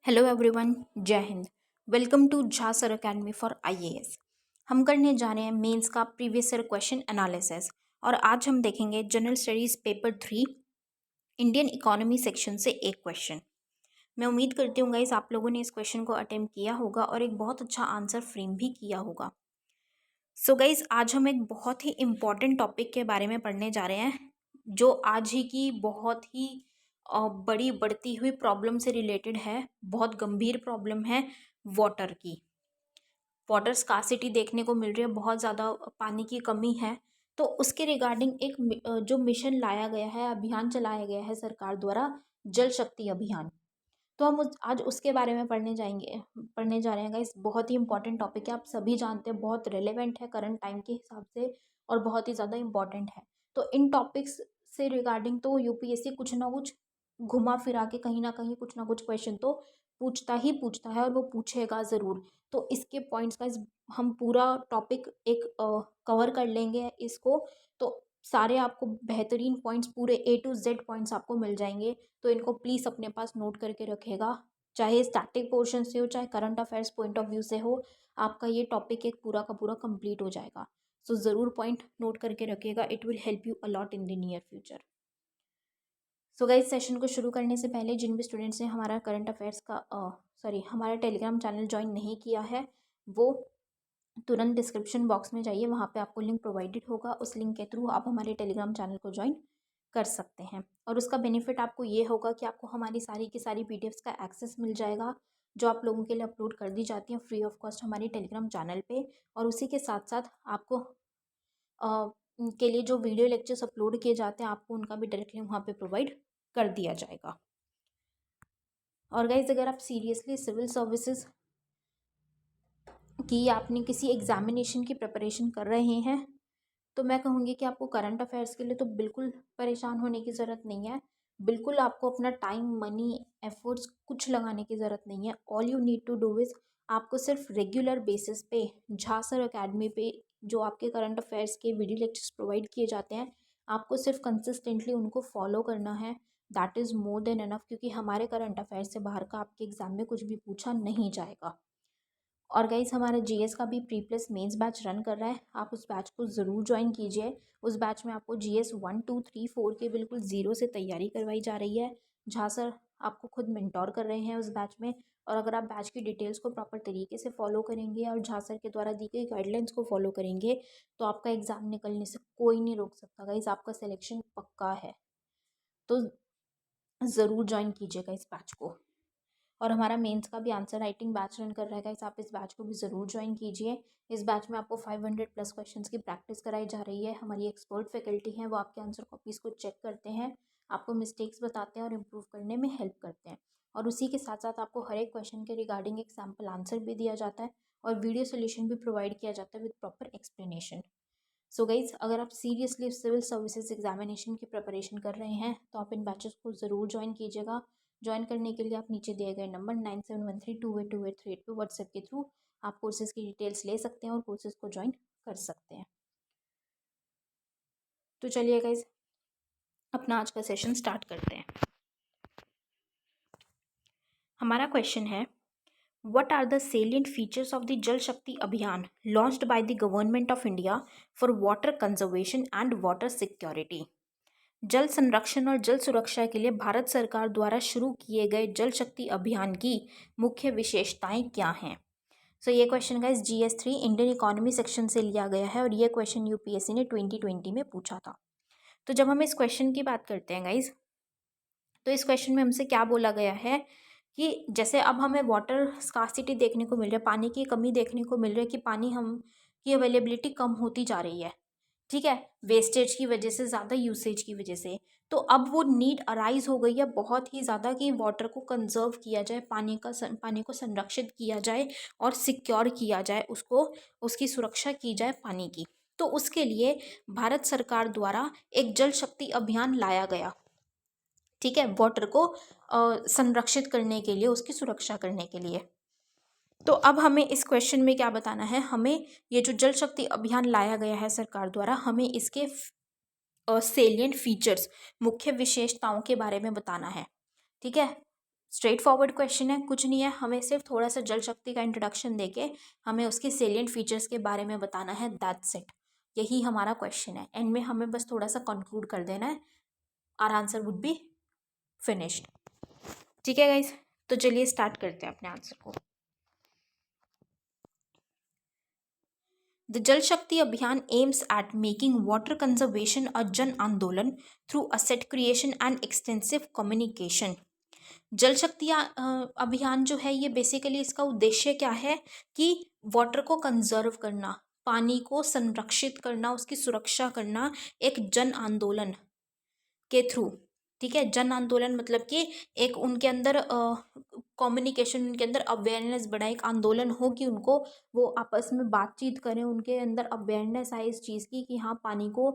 Hello everyone, जय हिंद। Welcome to Jha sir academy for IAS. हम करने जा रहे हैं मेंस का प्रीवियस ईयर क्वेश्चन एनालिसिस और आज हम देखेंगे general studies paper 3 Indian economy section से एक क्वेश्चन। मैं उम्मीद करती हूँ गाइस आप लोगों ने इस क्वेश्चन को अटेम्प्ट किया होगा और एक बहुत अच्छा आंसर फ्रेम भी किया होगा। सो गाइस आज हम एक बहुत ही इम्पॉर्टेंट टॉपिक के बारे में पढ़ने जा रहे हैं जो आज ही की बहुत ही बड़ी बढ़ती हुई प्रॉब्लम से रिलेटेड है। बहुत गंभीर प्रॉब्लम है वाटर की। वाटर स्कार्सिटी देखने को मिल रही है, बहुत ज़्यादा पानी की कमी है। तो उसके रिगार्डिंग एक जो मिशन लाया गया है, अभियान चलाया गया है सरकार द्वारा, जल शक्ति अभियान। तो हम आज उसके बारे में पढ़ने जा रहे हैं गाइस। बहुत ही इंपॉर्टेंट टॉपिक है, आप सभी जानते हैं, बहुत रिलेवेंट है करंट टाइम के हिसाब से और बहुत ही ज़्यादा इंपॉर्टेंट है। तो इन टॉपिक्स से रिगार्डिंग तो यूपीएससी कुछ ना कुछ घुमा फिरा के कहीं ना कुछ क्वेश्चन तो पूछता है और वो पूछेगा ज़रूर। तो इसके पॉइंट्स का हम पूरा टॉपिक एक कवर कर लेंगे इसको। तो सारे आपको बेहतरीन पॉइंट्स, पूरे ए टू जेड पॉइंट्स आपको मिल जाएंगे। तो इनको प्लीज़ अपने पास नोट करके रखेगा, चाहे स्टैटिक पोर्शन से हो चाहे current affairs point of view से हो। आपका ये टॉपिक एक पूरा का पूरा कंप्लीट हो जाएगा। सो ज़रूर पॉइंट नोट करके रखिएगा, it will help you a lot in the near future. So guys session को शुरू करने से पहले जिन भी स्टूडेंट्स ने हमारा करंट अफेयर्स का हमारा टेलीग्राम चैनल ज्वाइन नहीं किया है वो तुरंत डिस्क्रिप्शन बॉक्स में जाइए, वहाँ पे आपको लिंक प्रोवाइडेड होगा। उस लिंक के थ्रू आप हमारे टेलीग्राम चैनल को ज्वाइन कर सकते हैं और उसका बेनिफिट आपको ये होगा कि आपको हमारी सारी की सारी पीडीएफ्स का एक्सेस मिल जाएगा जो आप लोगों के लिए अपलोड कर दी जाती हैं फ्री ऑफ कॉस्ट हमारी टेलीग्राम चैनल पे। और उसी के साथ साथ आपको के लिए जो वीडियो लेक्चर्स अपलोड किए जाते हैं आपको उनका भी डायरेक्टली वहाँ पे प्रोवाइड कर दिया जाएगा। और गाइज अगर आप सीरियसली सिविल सर्विसेज की आपने किसी एग्जामिनेशन की प्रिपरेशन कर रहे हैं तो मैं कहूँगी कि आपको करंट अफेयर्स के लिए तो बिल्कुल परेशान होने की ज़रूरत नहीं है। बिल्कुल आपको अपना टाइम, मनी, एफर्ट्स कुछ लगाने की ज़रूरत नहीं है। All you need to do is आपको सिर्फ रेगुलर बेसिस पे झा सर अकेडमी पे जो आपके करंट अफेयर्स के वीडियो लेक्चर्स प्रोवाइड किए जाते हैं आपको सिर्फ कंसिस्टेंटली उनको फॉलो करना है। That is more than enough, क्योंकि हमारे करंट अफेयर्स से बाहर का आपके एग्जाम में कुछ भी पूछा नहीं जाएगा। और गाइस हमारा जीएस का भी pre plus mains batch run कर रहा है, आप उस बैच को ज़रूर ज्वाइन कीजिए। उस बैच में आपको जीएस 1 2 3 4 के बिल्कुल ज़ीरो से तैयारी करवाई जा रही है। जहाँ सर आपको खुद मेंटोर कर रहे हैं उस बैच में। और अगर आप बैच की डिटेल्स को प्रॉपर तरीके से फॉलो करेंगे और झा सर के द्वारा दी गई गाइडलाइंस को फॉलो करेंगे तो आपका एग्ज़ाम निकलने से कोई नहीं रोक सकता गाइस, आपका सिलेक्शन पक्का है। तो ज़रूर ज्वाइन कीजिएगा इस बैच को। और हमारा मेंस का भी आंसर राइटिंग बैच रन कर रहा है गाइस, आप इस बैच को भी ज़रूर ज्वाइन कीजिए। इस बैच में आपको 500 प्लस क्वेश्चंस की प्रैक्टिस कराई जा रही है। हमारी एक्सपर्ट फैकल्टी है, वो आपके आंसर कॉपीज़ को चेक करते हैं, आपको मिस्टेक्स बताते हैं और इम्प्रूव करने में हेल्प करते हैं। और उसी के साथ साथ आपको हर एक क्वेश्चन के रिगार्डिंग एक सैम्पल आंसर भी दिया जाता है और वीडियो सोल्यूशन भी प्रोवाइड किया जाता है with proper explanation. So guys अगर आप सीरियसली सिविल सर्विसेज एग्जामिनेशन की प्रिपरेशन कर रहे हैं तो आप इन बैचेस को ज़रूर ज्वाइन कीजिएगा। ज्वाइन करने के लिए आप नीचे दिए गए नंबर 9713282838 पे व्हाट्सएप के थ्रू आप कोर्सेज़ की डिटेल्स ले सकते हैं और कोर्सेज़ को ज्वाइन कर सकते हैं। तो चलिए गाइज अपना आज का सेशन स्टार्ट करते हैं। हमारा क्वेश्चन है, What are the salient features of the Jal Shakti Abhiyan launched by the Government of India for water conservation and water security? जल संरक्षण और जल सुरक्षा के लिए भारत सरकार द्वारा शुरू किए गए जल शक्ति अभियान की मुख्य विशेषताएं क्या हैं? सो ये question guys GS3 Indian economy section से लिया गया है और ये क्वेश्चन यूपीएससी ने 2020 में पूछा था। तो जब हम इस क्वेश्चन की बात करते हैं गाइस तो इस क्वेश्चन में हमसे क्या बोला गया है कि जैसे अब हमें वाटर स्कार्सिटी देखने को मिल रहा है, पानी की कमी देखने को मिल रही है कि पानी हम की अवेलेबिलिटी कम होती जा रही है, ठीक है, वेस्टेज की वजह से, ज़्यादा यूसेज की वजह से। तो अब वो नीड अराइज हो गई है बहुत ही ज़्यादा कि वाटर को कंजर्व किया जाए, पानी को संरक्षित किया जाए और सिक्योर किया जाए, उसको उसकी सुरक्षा की जाए पानी की। तो उसके लिए भारत सरकार द्वारा एक जल शक्ति अभियान लाया गया, ठीक है, वाटर को संरक्षित करने के लिए, उसकी सुरक्षा करने के लिए। तो अब हमें इस क्वेश्चन में क्या बताना है, हमें ये जो जल शक्ति अभियान लाया गया है सरकार द्वारा, हमें इसके सेलिएंट फीचर्स, मुख्य विशेषताओं के बारे में बताना है, ठीक है। स्ट्रेट फॉरवर्ड क्वेश्चन है, कुछ नहीं है, हमें सिर्फ थोड़ा सा जल शक्ति का इंट्रोडक्शन देके हमें उसके सेलिएंट फीचर्स के बारे में बताना है, दैट्स इट। यही हमारा क्वेश्चन है, एंड में हमें बस थोड़ा सा कंक्लूड कर देना है, our answer would be finished. ठीक है गाइज, तो चलिए स्टार्ट करते हैं अपने आंसर को। The Jal Shakti Abhiyan aims at making water conservation a jan andolan through asset creation and extensive communication. Jal Shakti अभियान जो है ये बेसिकली इसका उद्देश्य क्या है कि वाटर को कंजर्व करना, पानी को संरक्षित करना, उसकी सुरक्षा करना एक जन आंदोलन के थ्रू। ठीक है, जन आंदोलन मतलब कि एक उनके अंदर कम्युनिकेशन, उनके अंदर अवेयरनेस बढ़ाए, एक आंदोलन हो कि उनको वो आपस में बातचीत करें, उनके अंदर अवेयरनेस आए इस चीज़ की कि हाँ पानी को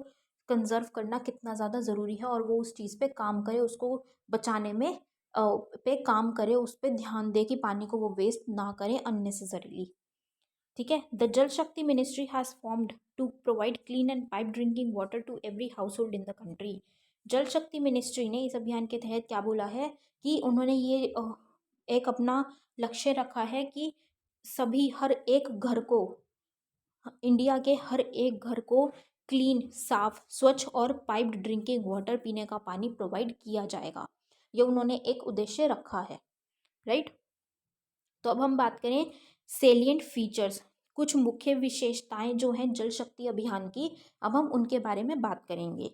कंजर्व करना कितना ज़्यादा ज़रूरी है, और वो उस चीज़ पे काम करे, उसको बचाने में पे काम करे, उस पर ध्यान दे कि पानी को वो वेस्ट ना करें अननेसेसरीली। ठीक है, the Jal Shakti ministry has formed to provide clean and pipe drinking water to every household in the country. Jal Shakti ministry ने इस अभियान के तहत क्या बोला है कि उन्होंने ये एक अपना लक्ष्य रखा है कि सभी हर एक घर को, इंडिया के हर एक घर को क्लीन, साफ, स्वच्छ और पाइप्ड ड्रिंकिंग वाटर, पीने का पानी प्रोवाइड किया जाएगा। ये उन्होंने एक उद्देश्य रखा है, राइट। तो अब हम बात करें सेलिएंट फीचर्स, कुछ मुख्य विशेषताएं जो हैं जल शक्ति अभियान की, अब हम उनके बारे में बात करेंगे।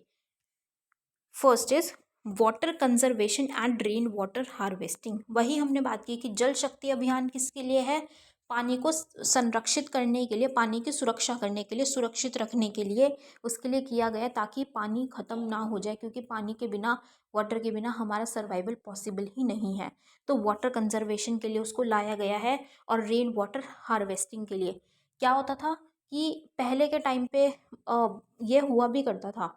First is water conservation and rain water harvesting. वही हमने बात की कि जल शक्ति अभियान किसके लिए है, पानी को संरक्षित करने के लिए, पानी की सुरक्षा करने के लिए, सुरक्षित रखने के लिए उसके लिए किया गया, ताकि पानी ख़त्म ना हो जाए, क्योंकि पानी के बिना, वाटर के बिना हमारा सर्वाइवल पॉसिबल ही नहीं है। तो वाटर कंजर्वेशन के लिए उसको लाया गया है। और रेन वाटर हार्वेस्टिंग के लिए क्या होता था कि पहले के टाइम पे ये हुआ भी करता था,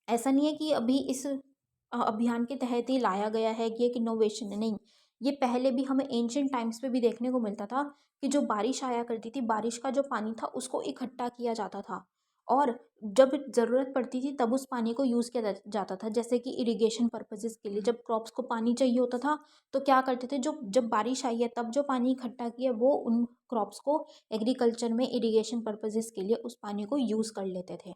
ऐसा नहीं है कि अभी इस अभियान के तहत ही लाया गया है कि एक इनोवेशन है, नहीं, ये पहले भी हमें एंशियंट टाइम्स पे भी देखने को मिलता था कि जो बारिश आया करती थी, बारिश का जो पानी था उसको इकट्ठा किया जाता था, और जब ज़रूरत पड़ती थी तब उस पानी को यूज़ किया जाता था, जैसे कि इरिगेशन पर्पसेस के लिए। जब क्रॉप्स को पानी चाहिए होता था तो क्या करते थे, जो जब बारिश आई है तब जो पानी इकट्ठा किया वो उन क्रॉप्स को एग्रीकल्चर में इरिगेशन पर्पसेस के लिए उस पानी को यूज़ कर लेते थे।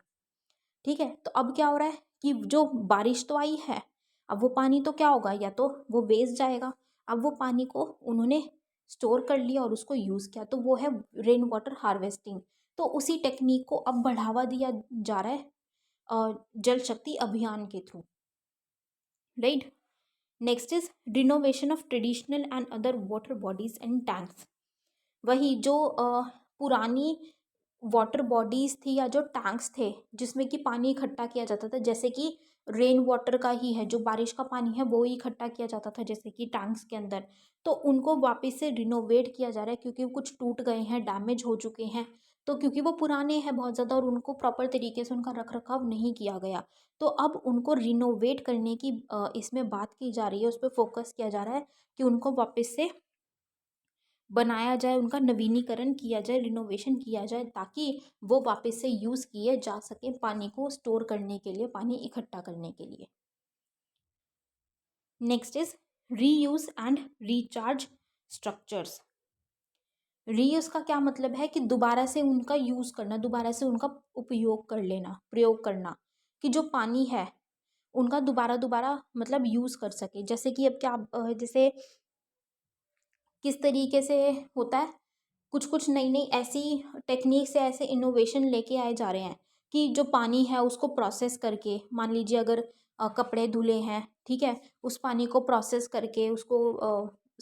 ठीक है, तो अब क्या हो रहा है कि जो बारिश तो आई है, अब वो पानी तो क्या होगा, या तो वो वेस्ट जाएगा। अब वो पानी को उन्होंने स्टोर कर लिया और उसको यूज़ किया, तो वो है रेन वाटर हार्वेस्टिंग। तो उसी टेक्निक को अब बढ़ावा दिया जा रहा है जल शक्ति अभियान के through, right. Next is renovation of traditional and other water bodies and tanks. वही जो पुरानी वाटर बॉडीज़ थी या जो टैंक्स थे जिसमें कि पानी इकट्ठा किया जाता था, जैसे कि रेन वाटर का ही है, जो बारिश का पानी है वो ही इकट्ठा किया जाता था जैसे कि टैंक्स के अंदर, तो उनको वापस से रिनोवेट किया जा रहा है, क्योंकि वो कुछ टूट गए हैं, डैमेज हो चुके हैं। तो क्योंकि वो पुराने हैं बहुत ज़्यादा और उनको प्रॉपर तरीके से उनका रख रखाव नहीं किया गया, तो अब उनको रिनोवेट करने की इसमें बात की जा रही है, उस पर फोकस किया जा रहा है कि उनको वापस से बनाया जाए, उनका नवीनीकरण किया जाए, रिनोवेशन किया जाए, ताकि वो वापस से यूज़ किए जा सके, पानी को स्टोर करने के लिए, पानी इकट्ठा करने के लिए। Next is reuse and recharge structures. Reuse का क्या मतलब है कि दोबारा से उनका यूज़ करना, दोबारा से उनका उपयोग कर लेना, प्रयोग करना, कि जो पानी है उनका दोबारा दोबारा मतलब यूज़ कर सके। जैसे कि अब क्या जैसे किस तरीके से होता है, कुछ कुछ नई नई ऐसी टेक्निक से ऐसे इनोवेशन लेके आए जा रहे हैं कि जो पानी है उसको प्रोसेस करके, मान लीजिए अगर कपड़े धुले हैं, ठीक है, उस पानी को प्रोसेस करके उसको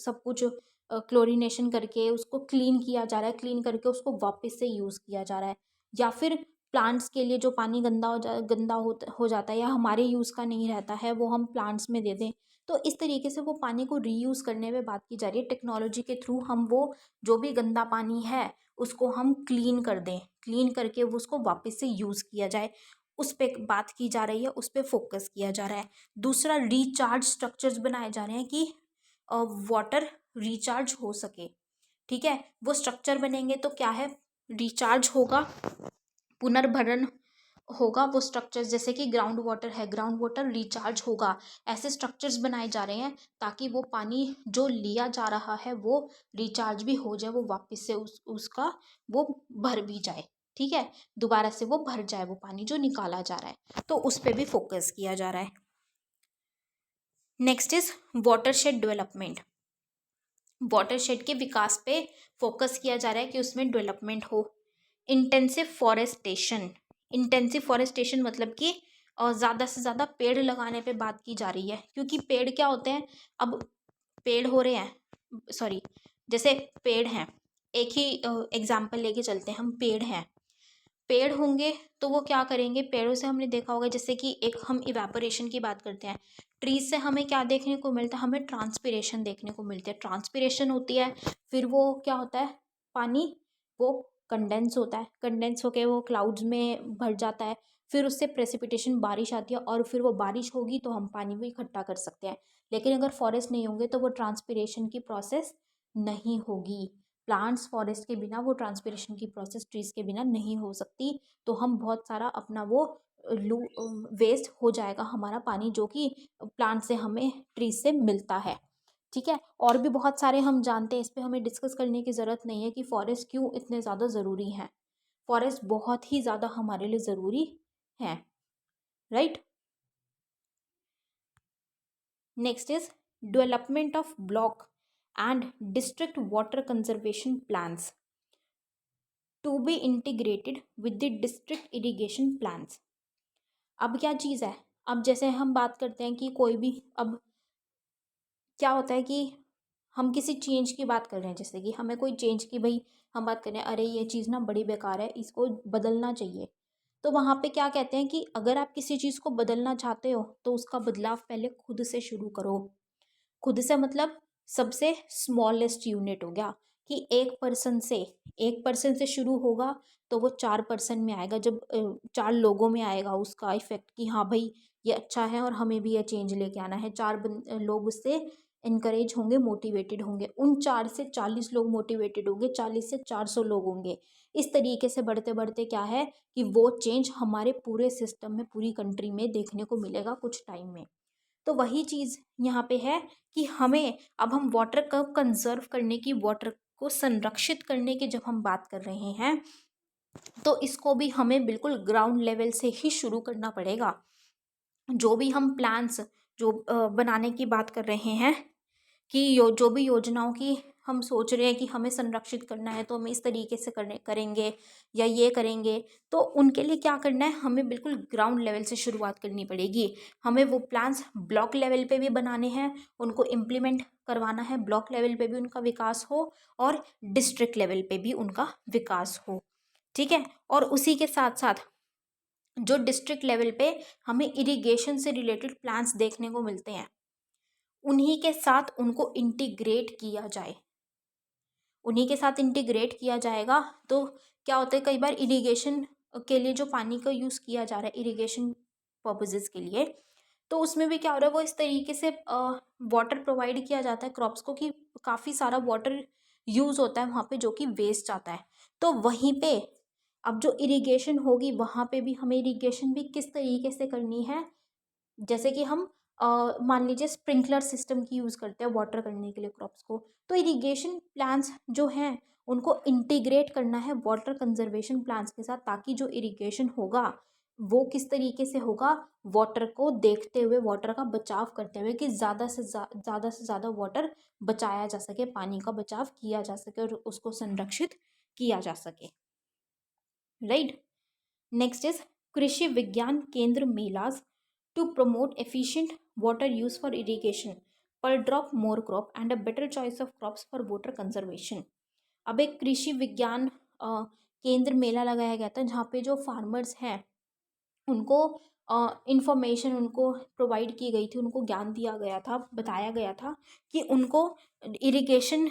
सब कुछ क्लोरीनेशन करके उसको क्लीन किया जा रहा है, क्लीन करके उसको वापस से यूज़ किया जा रहा है। या फिर प्लांट्स के लिए जो पानी गंदा हो जाता है या हमारे यूज़ का नहीं रहता है, वो हम प्लांट्स में दे दें। तो इस तरीके से वो पानी को रीयूज़ करने में बात की जा रही है, टेक्नोलॉजी के थ्रू हम वो जो भी गंदा पानी है उसको हम क्लीन कर दें, क्लीन करके वो उसको वापस से यूज़ किया जाए, उस पर बात की जा रही है, उस पर फोकस किया जा रहा है। दूसरा, रिचार्ज स्ट्रक्चर्स बनाए जा रहे हैं कि वाटर रिचार्ज हो सके। ठीक है, वो स्ट्रक्चर बनेंगे तो क्या है, रिचार्ज होगा, पुनर्भरण होगा वो स्ट्रक्चर्स, जैसे कि ग्राउंड वाटर है, ग्राउंड वाटर रिचार्ज होगा, ऐसे स्ट्रक्चर्स बनाए जा रहे हैं ताकि वो पानी जो लिया जा रहा है वो रिचार्ज भी हो जाए, वो वापस से उसका वो भर भी जाए, ठीक है, दोबारा से वो भर जाए वो पानी जो निकाला जा रहा है, तो उस पर भी फोकस किया जा रहा है। Next is watershed development. Watershed के विकास पे फोकस किया जा रहा है कि उसमें डेवलपमेंट हो। इंटेंसिव फॉरेस्टेशन, इंटेंसिव फॉरेस्टेशन मतलब कि ज़्यादा से ज़्यादा पेड़ लगाने पे बात की जा रही है, क्योंकि पेड़ क्या होते हैं, अब पेड़ हो रहे हैं, सॉरी, जैसे पेड़ हैं, एक ही एग्जाम्पल लेके चलते हैं, हम पेड़ हैं, पेड़ होंगे तो वो क्या करेंगे, पेड़ों से हमने देखा होगा, जैसे कि एक हम इवेपोरेशन की बात करते हैं, ट्रीज से हमें क्या देखने को मिलता है, हमें ट्रांसपिरेशन देखने को मिलती है, ट्रांसपिरेशन होती है, फिर वो क्या होता है, पानी वो कंडेंस होता है, कंडेंस होके वो क्लाउड्स में भर जाता है, फिर उससे प्रेसिपिटेशन बारिश आती है, और फिर वो बारिश होगी तो हम पानी को इकट्ठा कर सकते हैं। लेकिन अगर फॉरेस्ट नहीं होंगे तो वो ट्रांसपिरेशन की प्रोसेस नहीं होगी, प्लांट्स फॉरेस्ट के बिना वो ट्रांसपिरेशन की प्रोसेस ट्रीज के बिना नहीं हो सकती, तो हम बहुत सारा अपना वो लू वेस्ट हो जाएगा हमारा पानी, जो कि प्लांट से हमें ट्रीज से मिलता है, ठीक है। और भी बहुत सारे हम जानते हैं, इस पर हमें डिस्कस करने की ज़रूरत नहीं है कि फॉरेस्ट क्यों इतने ज़्यादा ज़रूरी हैं, फॉरेस्ट बहुत ही ज़्यादा हमारे लिए ज़रूरी है, right. Next is development of block and district water conservation plans to be integrated with the district irrigation plans. अब क्या चीज़ है, अब जैसे हम बात करते हैं कि कोई भी, अब क्या होता है कि हम किसी चेंज की बात कर रहे हैं, जैसे कि हमें कोई चेंज की, भाई हम बात कर रहे हैं, अरे ये चीज़ ना बड़ी बेकार है, इसको बदलना चाहिए, तो वहाँ पे क्या कहते हैं कि अगर आप किसी चीज़ को बदलना चाहते हो तो उसका बदलाव पहले खुद से शुरू करो। खुद से मतलब सबसे स्मॉलेस्ट यूनिट हो गया, कि एक पर्सन से शुरू होगा तो वो 4 पर्सन में आएगा, जब 4 लोगों में आएगा उसका इफेक्ट, कि हाँ भाई ये अच्छा है और हमें भी ये चेंज लेके आना है, लोग उससे इनकरेज होंगे, मोटिवेटेड होंगे, उन 4 से 40 लोग मोटिवेटेड होंगे, 40 से 400 लोग होंगे, इस तरीके से बढ़ते बढ़ते क्या है कि वो चेंज हमारे पूरे सिस्टम में, पूरी कंट्री में देखने को मिलेगा कुछ टाइम में। तो वही चीज़ यहाँ पे है कि हमें, अब हम वाटर को कंजर्व करने की, वाटर को संरक्षित करने की जब हम बात कर रहे हैं, तो इसको भी हमें बिल्कुल ग्राउंड लेवल से ही शुरू करना पड़ेगा। जो भी हम प्लान्स जो बनाने की बात कर रहे हैं, कि जो भी योजनाओं की हम सोच रहे हैं कि हमें संरक्षित करना है, तो हम इस तरीके से करेंगे या ये करेंगे, तो उनके लिए क्या करना है, हमें बिल्कुल ग्राउंड लेवल से शुरुआत करनी पड़ेगी। हमें वो प्लान्स ब्लॉक लेवल पे भी बनाने हैं, उनको इम्प्लीमेंट करवाना है, ब्लॉक लेवल पे भी उनका विकास हो और डिस्ट्रिक्ट लेवल पे भी उनका विकास हो, ठीक है। और उसी के साथ साथ जो डिस्ट्रिक्ट लेवल पे हमें इरिगेशन से रिलेटेड प्लान्स देखने को मिलते हैं, उन्हीं के साथ उनको इंटीग्रेट किया जाए, उन्हीं के साथ इंटीग्रेट किया जाएगा, तो क्या होता है, कई बार इरिगेशन के लिए जो पानी का यूज़ किया जा रहा है, इरिगेशन पर्पजेज़ के लिए, तो उसमें भी क्या हो रहा है, वो इस तरीके से वाटर प्रोवाइड किया जाता है क्रॉप्स को, कि काफ़ी सारा वाटर यूज़ होता है वहाँ पे, जो कि वेस्ट आता है। तो वहीं पे अब जो इरिगेशन होगी, वहाँ पे भी हमें इरिगेशन भी किस तरीके से करनी है, जैसे कि हम मान लीजिए स्प्रिंकलर सिस्टम की यूज़ करते हैं वाटर करने के लिए क्रॉप्स को, तो इरिगेशन प्लान्स जो हैं उनको इंटीग्रेट करना है वाटर कंजर्वेशन प्लान्स के साथ, ताकि जो इरिगेशन होगा वो किस तरीके से होगा, वाटर को देखते हुए, वाटर का बचाव करते हुए, कि ज़्यादा से ज़्यादा वाटर बचाया जा सके, पानी का बचाव किया जा सके और उसको संरक्षित किया जा सके, right. Next is Krishi Vigyan Kendra मेलाज to promote efficient water use for irrigation per drop more crop and a better choice of crops for water conservation। अब एक कृषि विज्ञान केंद्र मेला लगाया गया था, जहाँ पे जो फार्मर्स हैं उनको इंफॉर्मेशन उनको प्रोवाइड की गई थी, उनको ज्ञान दिया गया था, बताया गया था कि उनको इरिगेशन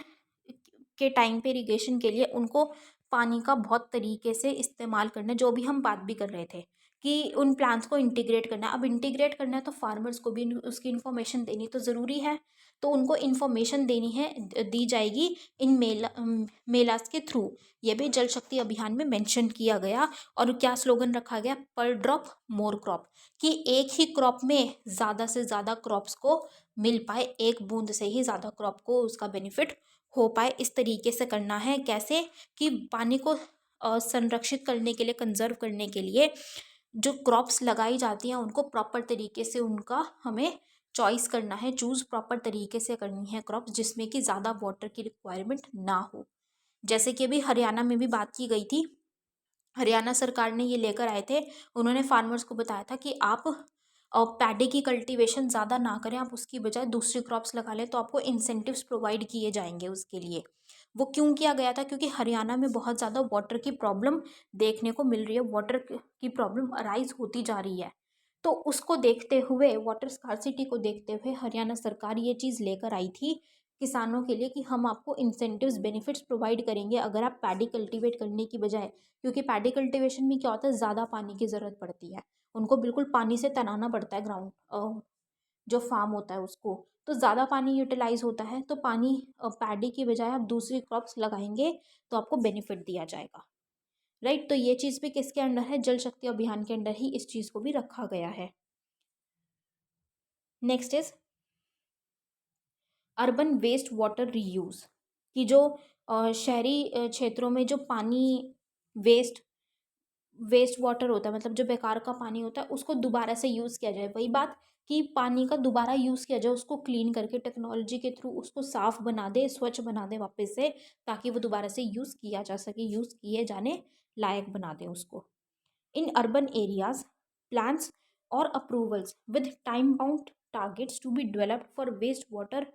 के टाइम पे, इरिगेशन के लिए उनको पानी का बहुत तरीके से इस्तेमाल करना है, जो भी हम बात भी कर रहे थे कि उन प्लान्स को इंटीग्रेट करना है। अब इंटीग्रेट करना है तो फार्मर्स को भी उसकी इन्फॉर्मेशन देनी तो ज़रूरी है, तो उनको इन्फॉर्मेशन देनी है, दी जाएगी इन मेलास के थ्रू। ये भी जल शक्ति अभियान में मेंशन किया गया। और क्या स्लोगन रखा गया, पर ड्रॉप मोर क्रॉप, कि एक ही क्रॉप में ज़्यादा से ज़्यादा क्रॉप्स को मिल पाए, एक बूंद से ही ज़्यादा क्रॉप को उसका बेनिफिट हो पाए। इस तरीके से करना है। कैसे, कि पानी को संरक्षित करने के लिए, कंजर्व करने के लिए जो क्रॉप्स लगाई जाती हैं उनको प्रॉपर तरीके से उनका हमें चॉइस करना है, चूज़ प्रॉपर तरीके से करनी है क्रॉप्स, जिसमें कि ज़्यादा वाटर की रिक्वायरमेंट ना हो। जैसे कि अभी हरियाणा में भी बात की गई थी, हरियाणा सरकार ने ये लेकर आए थे, उन्होंने फार्मर्स को बताया था कि आप पैडी की कल्टीवेशन ज़्यादा ना करें, आप उसकी बजाय दूसरी क्रॉप्स लगा लें, तो आपको इंसेंटिव्स प्रोवाइड किए जाएंगे उसके लिए। वो क्यों किया गया था, क्योंकि हरियाणा में बहुत ज़्यादा वाटर की प्रॉब्लम देखने को मिल रही है, वाटर की प्रॉब्लम अराइज होती जा रही है। तो उसको देखते हुए, वाटर स्कार्सिटी को देखते हुए हरियाणा सरकार ये चीज़ लेकर आई थी किसानों के लिए, कि हम आपको इंसेंटिव्स बेनिफिट्स प्रोवाइड करेंगे अगर आप पैडी कल्टीवेट करने की बजाय, क्योंकि पैडी कल्टीवेशन में क्या होता है, ज़्यादा पानी की ज़रूरत पड़ती है, उनको बिल्कुल पानी से तनाना पड़ता है ग्राउंड, जो फार्म होता है उसको, तो ज़्यादा पानी यूटिलाइज होता है। तो पानी पैडी की बजाय आप दूसरी क्रॉप्स लगाएंगे तो आपको बेनिफिट दिया जाएगा, राइट। तो ये चीज़ भी किसके अंडर है, जल शक्ति अभियान के अंडर ही इस चीज़ को भी रखा गया है। Next is urban waste water reuse, कि जो शहरी क्षेत्रों में जो पानी वेस्ट वेस्ट वाटर होता है, मतलब जो बेकार का पानी होता है, उसको दोबारा से यूज़ किया जाए। वही बात कि पानी का दोबारा यूज़ किया जाए, उसको क्लीन करके टेक्नोलॉजी के थ्रू उसको साफ़ बना दे, स्वच्छ बना दे वापस से, ताकि वो दोबारा से यूज़ किया जा सके, यूज़ किए जाने लायक बना दे उसको। इन अर्बन एरियाज प्लान्स और approvals with time bound targets to be developed for waste water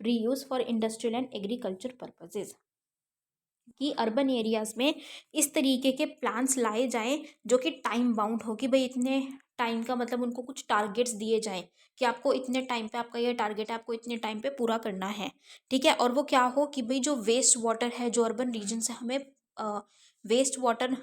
reuse for industrial and agriculture purposes, कि अर्बन एरियाज़ में इस तरीके के प्लान्स लाए जाएं जो कि टाइम बाउंड हो, कि भाई इतने टाइम का, मतलब उनको कुछ टारगेट्स दिए जाएं कि आपको इतने टाइम पे, आपका ये टारगेट है, आपको इतने टाइम पे पूरा करना है, ठीक है। और वो क्या हो, कि भाई जो वेस्ट वाटर है, जो अर्बन रीजन से हमें वेस्ट वाटर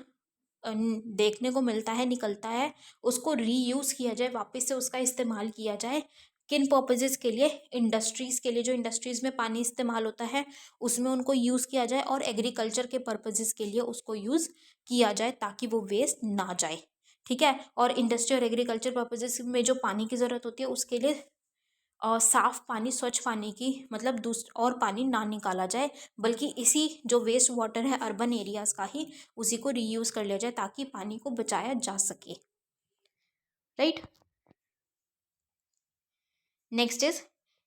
देखने को मिलता है, निकलता है, उसको रीयूज़ किया जाए, वापस से उसका इस्तेमाल किया जाए। किन पर्पजेज़ के लिए, इंडस्ट्रीज़ के लिए, जो इंडस्ट्रीज़ में पानी इस्तेमाल होता है उसमें उनको यूज़ किया जाए, और एग्रीकल्चर के पर्पजेज़ के लिए उसको यूज़ किया जाए, ताकि वो वेस्ट ना जाए, ठीक है। और इंडस्ट्री और एग्रीकल्चर पर्पजेज़ में जो पानी की ज़रूरत होती है उसके लिए साफ़ पानी, स्वच्छ पानी की, मतलब और पानी ना निकाला जाए, बल्कि इसी जो वेस्ट वाटर है अर्बन एरियाज़ का ही, उसी को रीयूज़ कर लिया जाए, ताकि पानी को बचाया जा सके, right. Next is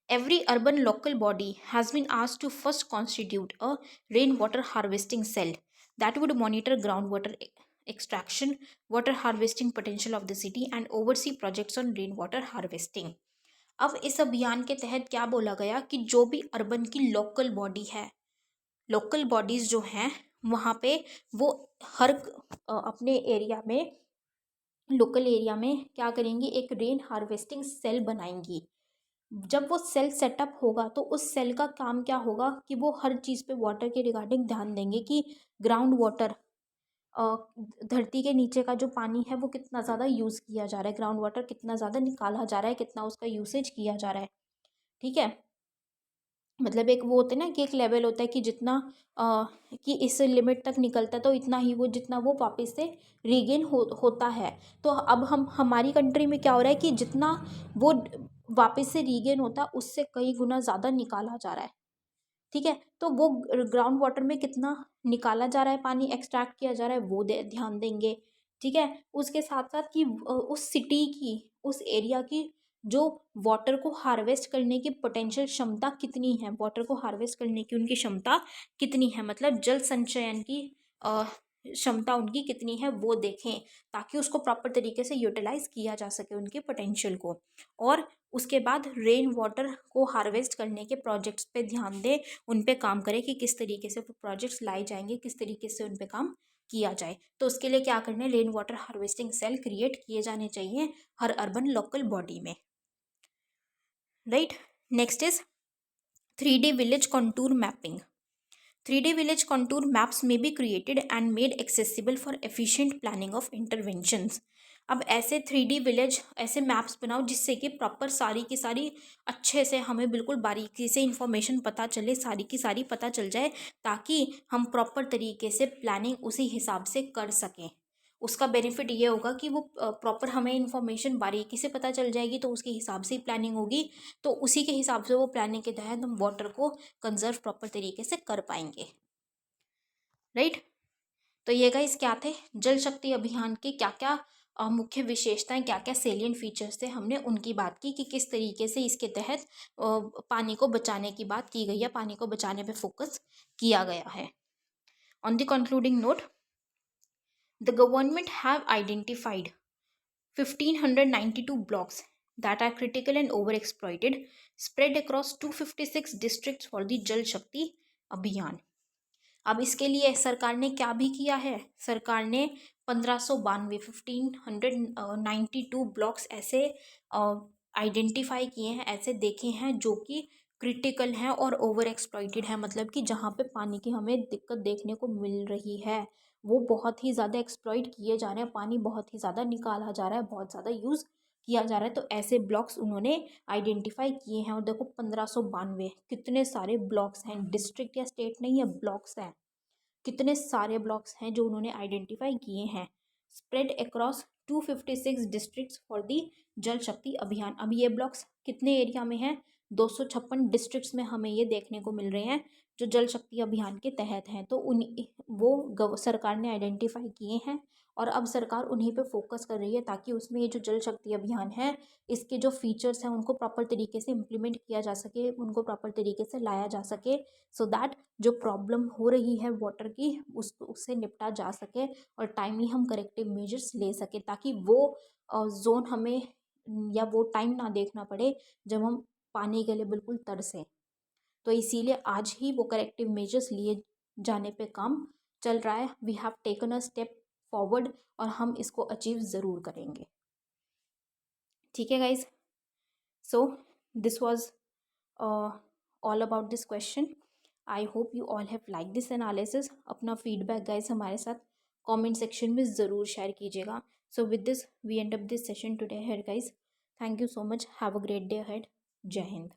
every urban local body has been asked to first constitute a rainwater harvesting cell that would monitor groundwater extraction, water harvesting potential of the city and oversee projects on rainwater harvesting. अब इस अभियान के तहत क्या बोला गया, कि जो भी अर्बन की लोकल बॉडी है, लोकल बॉडीज़ जो हैं वहाँ पे वो हर अपने एरिया में, लोकल एरिया में क्या करेंगी, एक रेन हार्वेस्टिंग सेल बनाएंगी। जब वो सेल सेटअप होगा तो उस सेल का काम क्या होगा, कि वो हर चीज़ पे वाटर के रिगार्डिंग ध्यान देंगे, कि ग्राउंड वाटर, धरती के नीचे का जो पानी है वो कितना ज़्यादा यूज़ किया जा रहा है, ग्राउंड वाटर कितना ज़्यादा निकाला जा रहा है, कितना उसका यूसेज किया जा रहा है, ठीक है। मतलब एक वो होता है ना, कि एक लेवल होता है कि जितना कि इस लिमिट तक निकलता है तो इतना ही, वो जितना वो वापस से रीगेन होता है। तो अब हम, हमारी कंट्री में क्या हो रहा है, कि जितना वो वापस से रीगेन होता है उससे कई गुना ज़्यादा निकाला जा रहा है, ठीक है। तो वो ग्राउंड वाटर में कितना निकाला जा रहा है, पानी एक्सट्रैक्ट किया जा रहा है, वो ध्यान देंगे, ठीक है। उसके साथ साथ कि उस सिटी की, उस एरिया की जो वाटर को हार्वेस्ट करने की पोटेंशियल क्षमता कितनी है, वाटर को हार्वेस्ट करने की उनकी क्षमता कितनी है, मतलब जल संचयन की क्षमता उनकी कितनी है वो देखें, ताकि उसको प्रॉपर तरीके से यूटिलाइज किया जा सके उनके पोटेंशियल को। और उसके बाद रेन वाटर को हार्वेस्ट करने के प्रोजेक्ट्स पे ध्यान दें, उन पे काम करें, कि किस तरीके से वो प्रोजेक्ट्स लाए जाएंगे, किस तरीके से उन पे काम किया जाए। तो उसके लिए क्या करना है, rain water harvesting cell create किए जाने चाहिए हर अर्बन लोकल बॉडी में, right. Next is 3D village contour mapping. 3D village contour maps may be created and made accessible for efficient planning of interventions. अब ऐसे 3D विलेज ऐसे maps बनाओ जिससे कि प्रॉपर सारी की सारी अच्छे से हमें बिल्कुल बारीकी से इंफॉर्मेशन पता चले, सारी की सारी पता चल जाए, ताकि हम प्रॉपर तरीके से प्लानिंग उसी हिसाब से कर सकें। उसका बेनिफिट ये होगा कि वो प्रॉपर हमें इंफॉर्मेशन बारीकी से पता चल जाएगी, तो उसके हिसाब से ही प्लानिंग होगी, तो उसी के हिसाब से वो प्लानिंग के तहत हम वाटर को कंजर्व प्रॉपर तरीके से कर पाएंगे, राइट। तो ये गाइस क्या थे, जल शक्ति अभियान के क्या क्या मुख्य विशेषताएं, क्या क्या सेलियंट फीचर्स थे, हमने उनकी बात की कि किस तरीके से इसके तहत पानी को बचाने की बात की गई है, पानी को बचाने पे फोकस किया गया है। On the concluding note, the government have identified 1592 blocks that are critical and overexploited spread across 256 districts for the Jal Shakti अभियान। अब इसके लिए सरकार ने क्या भी किया है, सरकार ने 1592 ब्लॉक्स ऐसे आइडेंटिफाई किए हैं, ऐसे देखे हैं जो कि क्रिटिकल हैं और ओवर एक्सप्लॉइटेड है, मतलब कि जहाँ पे पानी की हमें दिक्कत देखने को मिल रही है, वो बहुत ही ज़्यादा एक्सप्लॉइट किए जा रहे हैं, पानी बहुत ही ज़्यादा निकाला जा रहा है, बहुत ज़्यादा यूज़ किया जा रहा है। तो ऐसे ब्लॉक्स उन्होंने आइडेंटिफाई किए हैं। और देखो 1592 कितने सारे ब्लॉक्स हैं, डिस्ट्रिक्ट या स्टेट नहीं है, ब्लॉक्स हैं, कितने सारे ब्लॉक्स हैं जो उन्होंने आइडेंटिफाई किए हैं। Spread across 256 districts for the जल शक्ति अभियान। अब ये ब्लॉक्स कितने एरिया में हैं, 256 डिस्ट्रिक्ट्स में हमें ये देखने को मिल रहे हैं जो जल शक्ति अभियान के तहत हैं। तो उन वो सरकार ने आइडेंटिफाई किए हैं और अब सरकार उन्हीं पे फोकस कर रही है, ताकि उसमें ये जो जल शक्ति अभियान है इसके जो फीचर्स हैं उनको प्रॉपर तरीके से इम्प्लीमेंट किया जा सके, उनको प्रॉपर तरीके से लाया जा सके, सो दैट जो प्रॉब्लम हो रही है वाटर की उससे निपटा जा सके और टाइमली हम करेक्टिव मेजर्स ले सके, ताकि वो जोन हमें या वो टाइम ना देखना पड़े जब हम पानी के लिए बिल्कुल तरसें। तो इसीलिए आज ही वो करेक्टिव मेजर्स लिए जाने पे काम चल रहा है। We have taken a step forward और हम इसको अचीव ज़रूर करेंगे। ठीक है guys, so this was all about this question. I hope you all have like this analysis. अपना फीडबैक गाइज हमारे साथ कमेंट सेक्शन में ज़रूर शेयर कीजिएगा। So with this we end up this session today here guys. Thank you so much, have a great day ahead. जय हिंद।